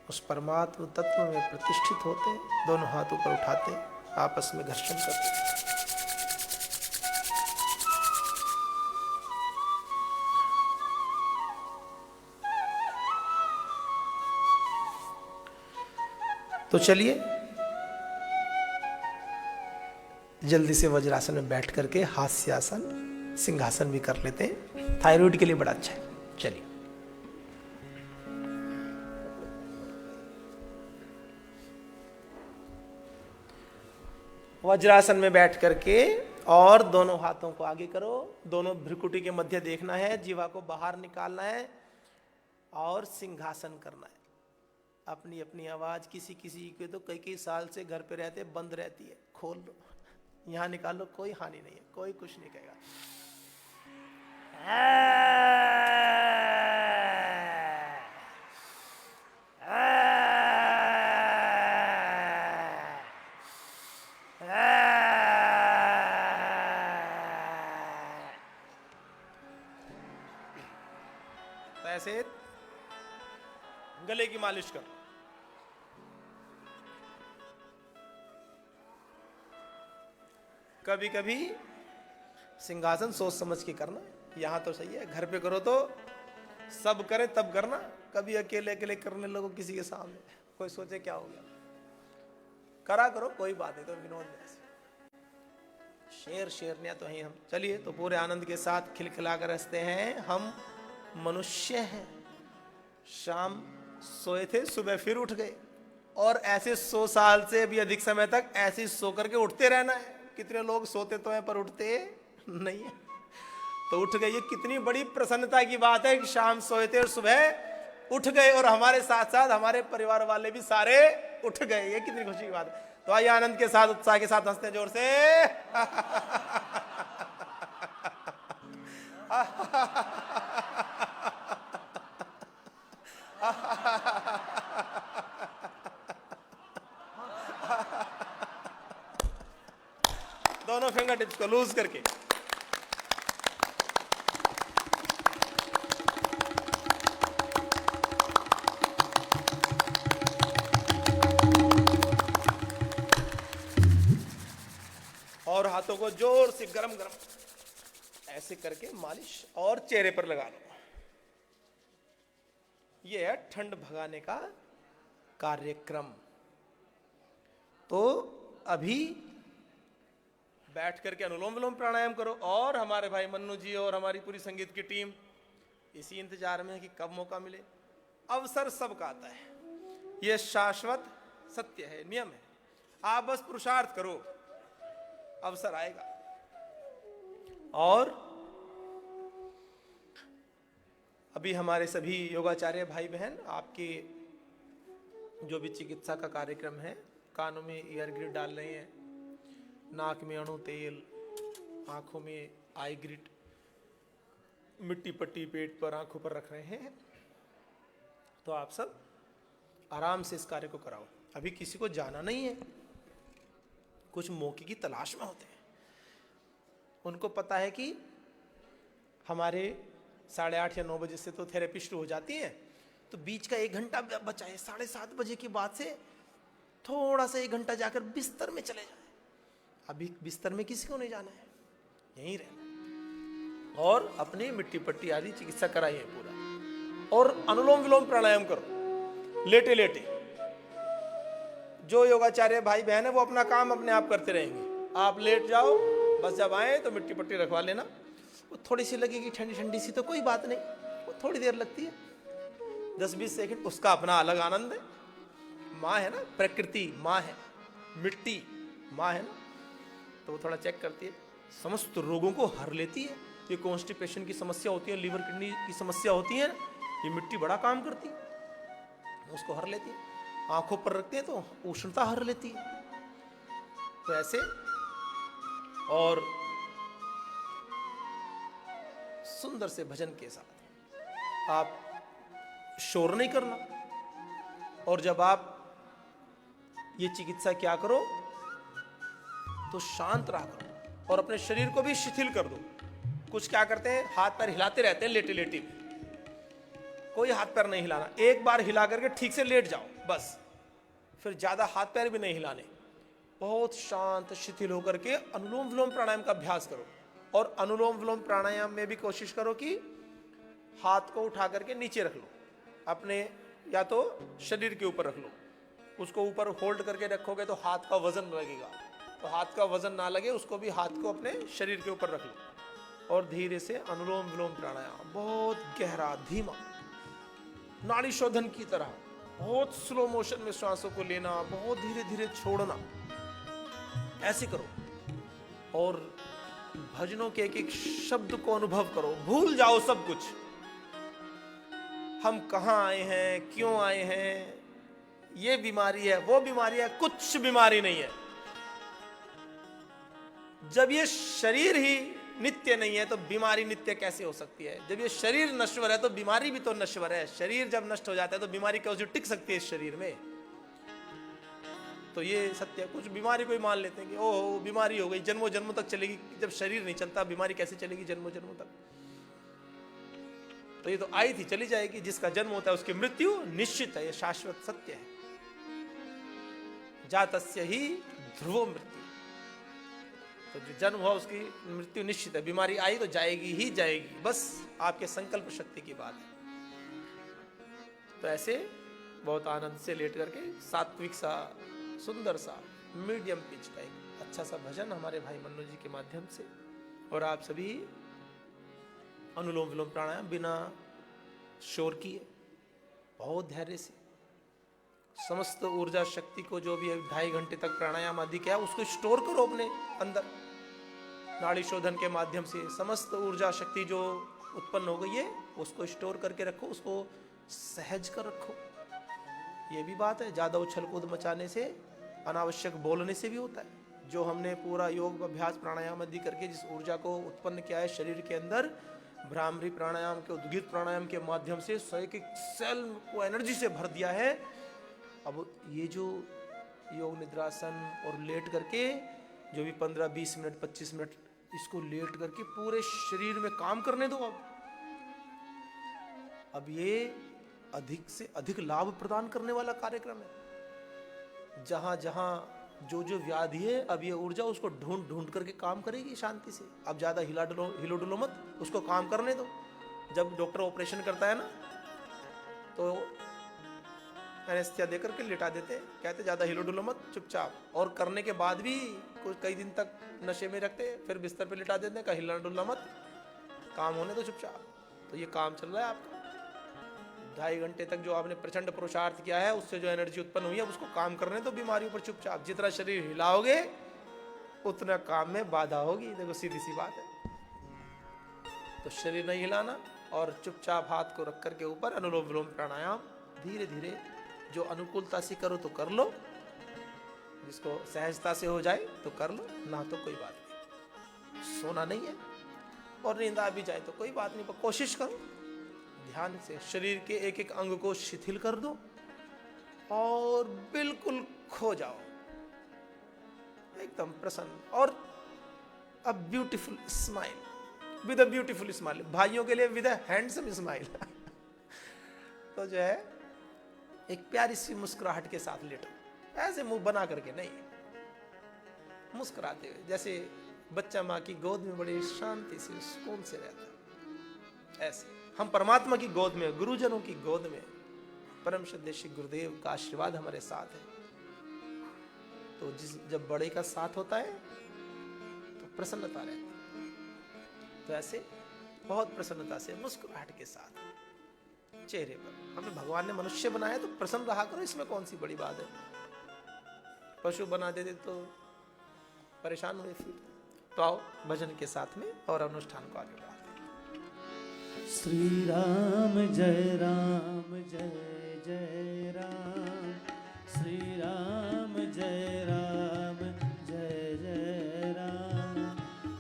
उस परमात्म तत्व में प्रतिष्ठित होते, दोनों हाथ ऊपर उठाते, आपस में घर्षण करते। तो चलिए जल्दी से वज्रासन में बैठ करके हास्यासन, सिंहासन भी कर लेते हैं, थायराइड के लिए बड़ा अच्छा है। चलिए वज्रासन में बैठ करके और दोनों हाथों को आगे करो, दोनों भ्रुकुटी के मध्य देखना है, जीवा को बाहर निकालना है और सिंहासन करना है। अपनी अपनी आवाज, किसी किसी के तो कई कई साल से घर पे रहते बंद रहती है, खोल लो, यहां निकाल लो, कोई हानि नहीं है, कोई कुछ नहीं कहेगा। तो ऐसे गले की मालिश करो। कभी कभी सिंहासन सोच समझ के करना, यहां तो सही है, घर पे करो तो सब करे तब करना, कभी अकेले अकेले करने लगो किसी के सामने, कोई सोचे क्या हो गया, करा करो, कोई बात नहीं, तो विनोद में शेर शेरनिया तो हैं हम। चलिए, तो पूरे आनंद के साथ खिलखिला कर हंसते हैं। हम मनुष्य हैं। शाम सोए थे, सुबह फिर उठ गए, और ऐसे 100 साल से भी अधिक समय तक ऐसे ही सो करके उठते रहना है। कितने लोग सोते तो हैं पर उठते नहीं है, तो उठ गए। ये कितनी बड़ी प्रसन्नता की बात है कि शाम सोए थे और सुबह उठ गए, और हमारे साथ साथ हमारे परिवार वाले भी सारे उठ गए। ये कितनी खुशी की बात है। तो आइए आनंद के साथ, उत्साह के साथ हंसते हैं जोर से। दोनों फिंगर टिप्स को लूज करके। और हाथों को जोर से गरम गरम ऐसे करके मालिश और चेहरे पर लगा लो। यह है ठंड भगाने का कार्यक्रम। तो अभी बैठ करके अनुलोम विलोम प्राणायाम करो। और हमारे भाई मन्नू जी और हमारी पूरी संगीत की टीम इसी इंतजार में है कि कब मौका मिले। अवसर सबका आता है, यह शाश्वत सत्य है, नियम है। आप बस पुरुषार्थ करो, अवसर आएगा। और अभी हमारे सभी योगाचार्य भाई बहन आपके जो भी चिकित्सा का कार्यक्रम है, कानों में ईयर ग्रिड डाल रहे हैं, नाक में अणु तेल, आंखों में आई ग्रिड, मिट्टी पट्टी पेट पर आंखों पर रख रहे हैं। तो आप सब आराम से इस कार्य को कराओ। अभी किसी को जाना नहीं है, कुछ मौके की तलाश में होते हैं। उनको पता है कि हमारे 8:30 या 9 बजे से तो थेरेपी शुरू हो जाती है, तो बीच का 1 घंटा बचा है। 7:30 बजे के बाद से थोड़ा सा 1 घंटा जाकर बिस्तर में चले जाए। अभी बिस्तर में किसी को नहीं जाना है, यहीं रहना, और अपनी मिट्टी पट्टी आदि चिकित्सा कराइए पूरा। और अनुलोम विलोम प्राणायाम करो लेटे लेटे। जो योगाचार्य भाई बहन है वो अपना काम अपने आप करते रहेंगे, आप लेट जाओ, बस जब आए तो मिट्टी पट्टी रखवा लेना। वो थोड़ी सी लगेगी ठंडी ठंडी सी, तो कोई बात नहीं, वो थोड़ी देर लगती है, 10-20 सेकंड, उसका अपना अलग आनंद है। माँ है ना, प्रकृति माँ है, मिट्टी माँ है ना, तो वो थोड़ा चेक करती है, समस्त रोगों को हर लेती है। ये कॉन्स्टिपेशन की समस्या होती है, लीवर किडनी की समस्या होती है, ये मिट्टी बड़ा काम करती है, उसको हर लेती है। आंखों पर रखते हैं तो उष्णता हर लेती है। तो ऐसे, और सुंदर से भजन के साथ आप शोर नहीं करना। और जब आप ये चिकित्सा क्या करो तो शांत रहा करो, और अपने शरीर को भी शिथिल कर दो। कुछ क्या करते हैं, हाथ पैर हिलाते रहते हैं लेटे लेटे। कोई हाथ पैर नहीं हिलाना, एक बार हिला करके ठीक से लेट जाओ बस, फिर ज्यादा हाथ पैर भी नहीं हिलाने। बहुत शांत शिथिल होकर के अनुलोम विलोम प्राणायाम का अभ्यास करो। और अनुलोम विलोम प्राणायाम में भी कोशिश करो कि हाथ को उठा करके नीचे रख लो, अपने या तो शरीर के ऊपर रख लो। उसको ऊपर होल्ड करके रखोगे तो हाथ का वजन लगेगा, तो हाथ का वजन ना लगे उसको भी हाथ को अपने शरीर के ऊपर रख लो। और धीरे से अनुलोम विलोम प्राणायाम, बहुत गहरा धीमा, नाड़ी शोधन की तरह, बहुत स्लो मोशन में श्वासों को लेना, बहुत धीरे धीरे छोड़ना, ऐसे करो। और भजनों के एक एक शब्द को अनुभव करो, भूल जाओ सब कुछ। हम कहां आए हैं, क्यों आए हैं, ये बीमारी है, वो बीमारी है, कुछ बीमारी नहीं है। जब ये शरीर ही नित्य नहीं है तो बीमारी नित्य कैसे हो सकती है। जब ये शरीर नश्वर है तो बीमारी भी तो नश्वर है। शरीर जब नष्ट हो जाता है तो बीमारी कैसे टिक सकती है इस शरीर में। तो ये सत्य है। कुछ बीमारी कोई मान लेते हैं कि ओह बीमारी हो गई, जन्मों जन्मों तक चलेगी। जब शरीर नहीं चलता बीमारी कैसे चलेगी जन्मों जन्मों तक। तो ये तो आई थी चली जाएगी। जिसका जन्म होता है उसकी मृत्यु निश्चित है, ये शाश्वत सत्य है। जातस्य ही ध्रुवो मृत्यु, तो जो जन्म हुआ उसकी मृत्यु निश्चित है। बीमारी आई तो जाएगी ही जाएगी, बस आपके संकल्प शक्ति की बात है। तो ऐसे बहुत आनंद से लेट करके सात्विक सा, सुंदर सा, मीडियम पिच का एक अच्छा सा भजन हमारे भाई मन्नू जी के माध्यम से, और आप सभी अनुलोम विलोम प्राणायाम बिना शोर किए बहुत धैर्य से समस्त ऊर्जा शक्ति को, जो भी 2.5 घंटे तक प्राणायाम आदि किया, उसको स्टोर करो अपने अंदर। नाड़ी शोधन के माध्यम से समस्त ऊर्जा शक्ति जो उत्पन्न हो गई है उसको स्टोर करके रखो, उसको सहज कर रखो। ये भी बात है, ज्यादा उछल कूद मचाने से, अनावश्यक बोलने से भी होता है। जो हमने पूरा योग अभ्यास प्राणायाम आदि करके जिस ऊर्जा को उत्पन्न किया है शरीर के अंदर, भ्रामरी प्राणायाम के, उद्गीत प्राणायाम के माध्यम से एक सेल को एनर्जी से भर दिया है। अब ये जो योग निद्रासन और लेट करके जो भी 15-20 मिनट 25 मिनट इसको लेट करके पूरे शरीर में काम करने दो। अब ये अधिक से अधिक लाभ प्रदान करने वाला कार्यक्रम है। जहां जहां जो जो व्याधि है, अब ये ऊर्जा उसको ढूंढ ढूंढ करके काम करेगी शांति से। अब ज्यादा हिलो डुलो मत, उसको काम करने दो। जब डॉक्टर ऑपरेशन करता है ना तो एनेस्थीसिया देकर के लिटा देते, कहते ज्यादा हिलो डुलो मत, चुपचाप। और करने के बाद भी कुछ कई दिन तक नशे में रखते, फिर बिस्तर पे लिटा देते, कहीं हिलना डुलना मत, काम होने दो चुपचाप। तो ये काम चल रहा है आपका। 2.5 घंटे तक जो आपने प्रचंड पुरुषार्थ किया है, उससे जो एनर्जी उत्पन्न हुई है उसको काम करने दो बीमारियों पर चुपचाप। जितना शरीर हिलाओगे उतना काम में बाधा होगी। देखो सीधी सी बात है। तो शरीर नहीं हिलाना और चुपचाप हाथ को रख करके ऊपर अनुलोम विलोम प्राणायाम धीरे धीरे, जो अनुकूलता से करो तो कर लो, जिसको सहजता से हो जाए तो कर लो, ना तो कोई बात नहीं। सोना नहीं है, और नींद आ भी जाए तो कोई बात नहीं, पर कोशिश करो ध्यान से शरीर के एक एक अंग को शिथिल कर दो और बिल्कुल खो जाओ, एकदम प्रसन्न। और a beautiful smile, with a beautiful smile, भाइयों के लिए विद अ हैंडसम स्माइल। तो जो है एक प्यारी सी मुस्कुराहट के साथ लेटो, ऐसे मुंह बना करके नहीं, मुस्कुराते हुए, जैसे बच्चा माँ की गोद में बड़ी शांति से सुकून से रहता है। ऐसे हम परमात्मा की गोद में, गुरुजनों की गोद में, परम श्रद्धेय श्री गुरुदेव का आशीर्वाद हमारे साथ है। तो जब बड़े का साथ होता है तो प्रसन्नता रहती है। तो ऐसे बहुत प्रसन्नता से मुस्कुराहट के साथ चेहरे पर, हमें भगवान ने मनुष्य बनाया तो प्रसन्न रहा करो, इसमें कौन सी बड़ी बात है। पशु बना देते तो परेशान हुए फिर। तो आओ भजन के साथ में और अनुष्ठान को आगे बढ़ाते हैं। श्री राम जय जय राम, श्री राम जय जय राम,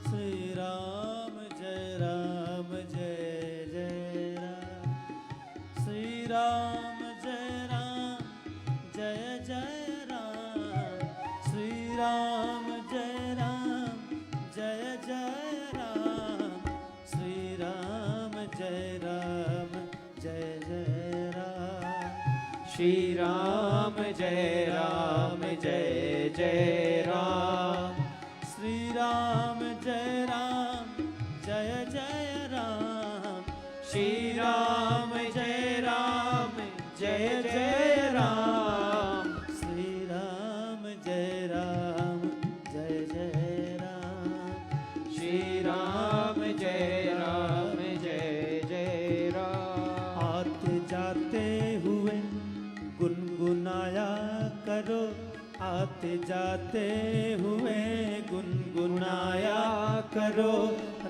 श्री राम जय जय राम, श्री राम जय जय राम, श्री राम जय जय राम, श्री राम जय जय राम, श्री राम जय जय राम, श्री राम जय जय राम, श्री राम जय जय राम, श्री राम जय जय राम, श्री राम जय जय राम। आते जाते हुए गुनगुनाया करो, आते जाते हुए गुनगुनाया करो,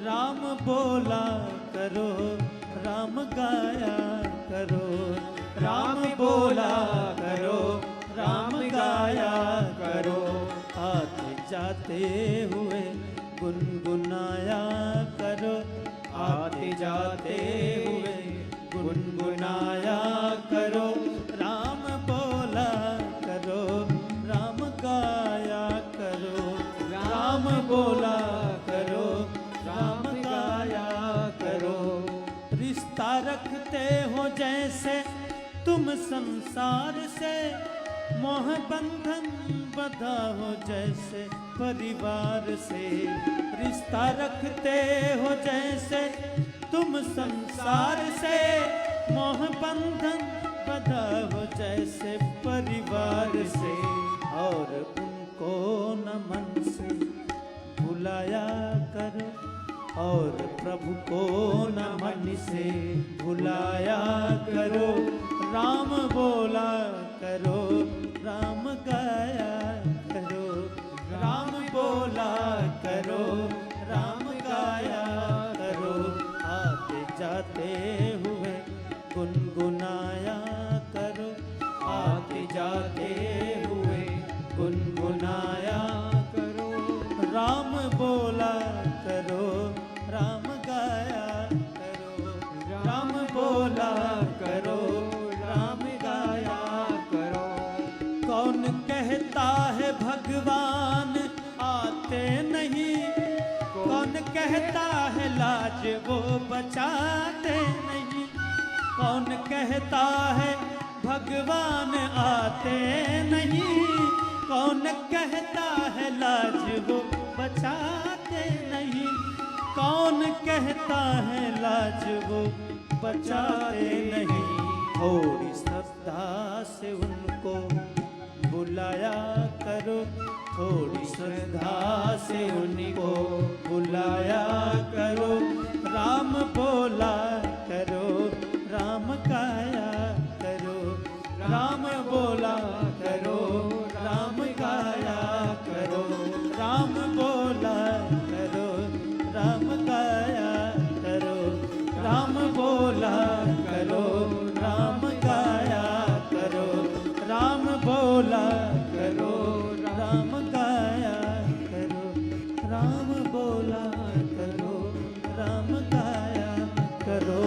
राम बोला करो, राम गाया करो, राम बोला करो, राम गाया करो। आते जाते हुए गुनगुनाया करो, आते जाते हुए गुनगुनाया करो, राम बोला करो, राम गाया करो, राम बोला करो, राम गाया करो। रिश्ता रखते हो जैसे तुम संसार से, मोह बंधन बंधा हो जैसे परिवार से। रिश्ता रखते हो जैसे तुम संसार से, मोह बंधन बंधा हो जैसे परिवार से। और को न मन से भुलाया करो, और प्रभु को न मन से भुलाया करो। राम बोला करो, राम गाया करो, राम बोला करो, राम गाया करो। आते जाते हुए गुनगुनाया करो, आते जाते हुए गुनगुनाया करो। राम बोला करो, राम गाया करो, राम बोला करो, राम गाया करो। कौन कहता है भगवान आते नहीं, कौन कहता है लाज वो बचाते नहीं। कौन कहता है भगवान आते नहीं, कौन कहता है लाज वो बचाते नहीं। कौन कहता है लाज वो बचाते नहीं। थोड़ी श्रद्धा से उनको बुलाया करो, थोड़ी श्रद्धा से उनको बुलाया करो। राम बोला करो, राम गाया करो, राम बोला करो, राम गाया करो। राम बोला करो, राम गाया करो, राम बोला करो, राम गाया करो। राम बोला करो, राम गाया करो, राम बोला करो, राम गाया करो।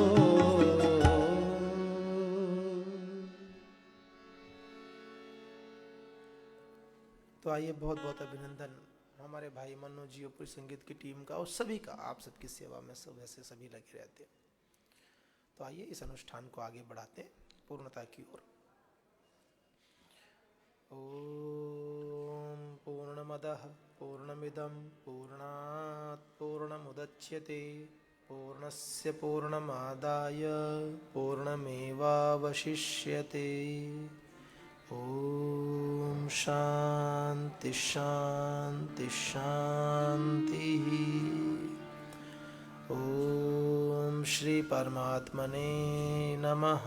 तो आइए, बहुत बहुत अभिनंदन हमारे भाई मनोज जी और पूरी संगीत की टीम का और सभी का, आप सबकी सेवा में सब ऐसे सभी लगे रहते हैं। तो आइए इस अनुष्ठान को आगे बढ़ाते हैं पूर्णता की ओर। ओम पूर्णमदः पूर्णमिदं पूर्णात् पूर्णमुदच्यते पूर्णस्य पूर्णमादाय पूर्णमेवावशिष्यते। ओम शांति शांति शांति। ओम श्री परमात्मने नमः।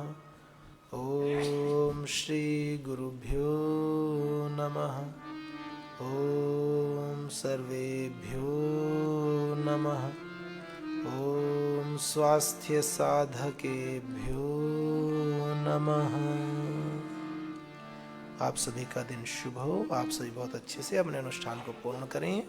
ओम श्री गुरुभ्यो नमः। ओम सर्वेभ्यो नमः। ओम स्वास्थ्य साधकेभ्यो नमः। आप सभी का दिन शुभ हो। आप सभी बहुत अच्छे से अपने अनुष्ठान को पूर्ण करें।